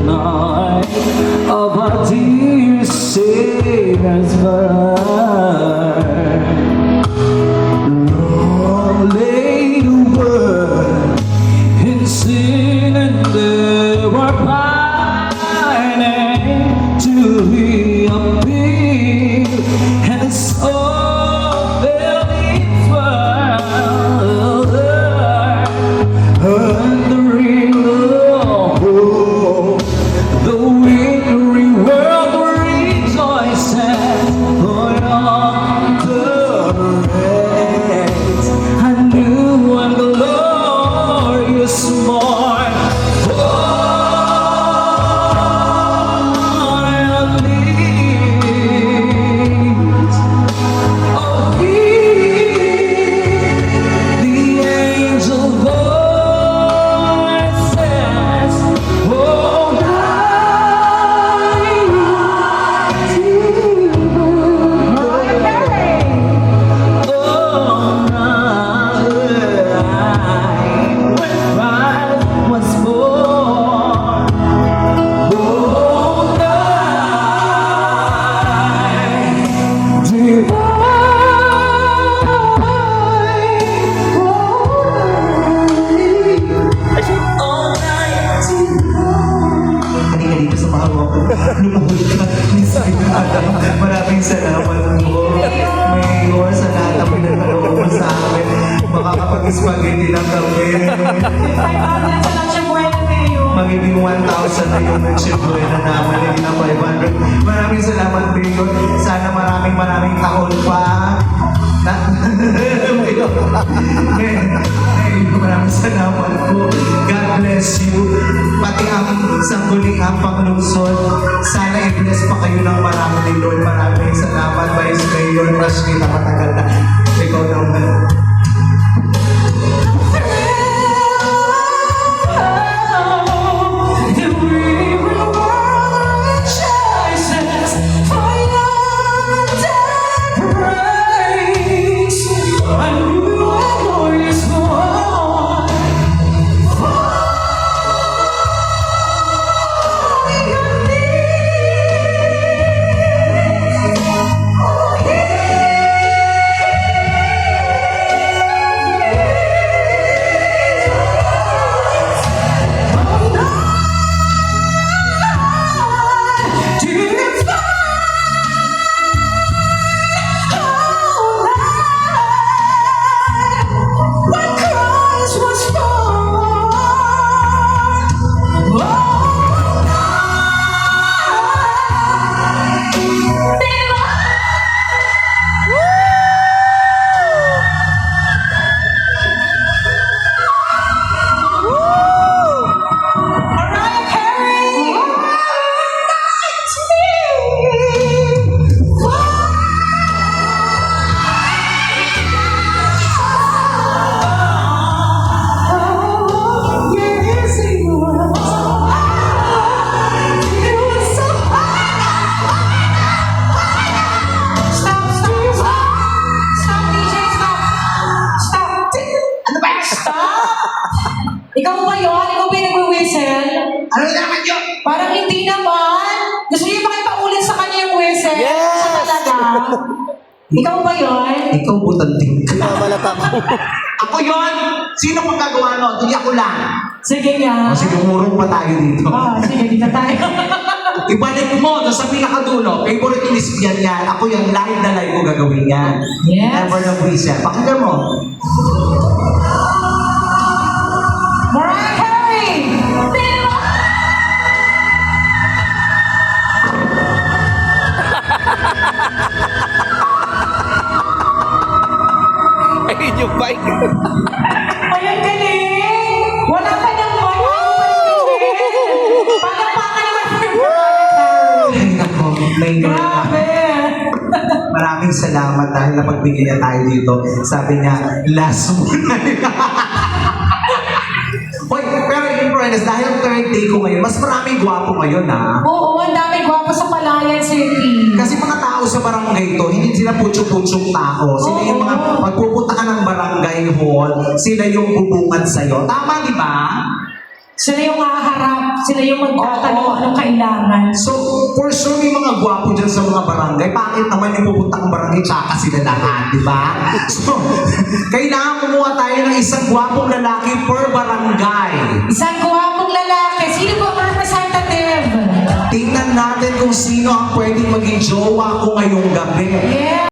night of our dear Savior's birth. Lord, lay the word in sin and they were pining to be appeared, and the soul fell its world, and the ring of hope, the weary world rejoices for yonder rays, a new and glorious morn. Maraming salamat po. Mayor, sa lahat ng pinagkaloob mo sa amin. Makakapag-spaghetti lang kami. Magiging 1,000 na yung nagsibuena namin, hindi na 500. Maraming salamat, Mayor. Sana maraming taon pa. Maraming salamat po. God bless you. Pati ang sangguniang panglungsod. Sana i-bless pa kayo ng marami ni Lord. Maraming salamat, Vice Mayor. Rush kita matagal na. Ikaw naman. Ikaw ba yun? Ikaw ba yung nagwe-whistle? Ano naman yun? Parang hindi naman. Gusto niyo makipaulit sa kanya yung whistle? Yes! Siya talaga. Ikaw ba yun? Ikaw butanting ka. Namalata ko. Ako yun! Sino pang gagawa nun? Hindi ako lang. Sige nga. Kasi umurong pa tayo dito. Sige, dito tayo. Ibalik mo doon sa pinakadulo. Favorite lesbian yan. Ako yung live na live ko gagawin yan. Yes. Never na whistle. Pakinggan mo. Mariah Carey! Ayun yung bike. Ayan, galing! Wala ka niyang mic. Palapakan naman yung Mariah Carey. Ay, nako. May Grabe! Maraming salamat dahil napagbigyan niya tayo dito. Sabi niya, last one. Hoy, pero in fairness, dahil third day ko ngayon, mas maraming gwapo ngayon, ha? Oo, ang dami gwapo sa Palayan City. Kasi mga tao sa barangay to, hindi sila putyo-putyong tao. Sila yung mga, pagpupunta ka ng barangay hall, sila yung bubungan sa'yo. Tama, di ba? Sila yung haharap, sila yung magtatanong anong kailangan. So, for sure, may mga gwapo dyan sa mga barangay. Pangit naman yung pupunta kong barangay, tsaka sila lahat, di ba? So, kailangan kumuha tayo ng isang gwapong lalaki per barangay. Isang guwapong lalaki. Sino po ang representative? Tingnan natin kung sino ang pwedeng maging jowa ko ngayong gabi. Yeah.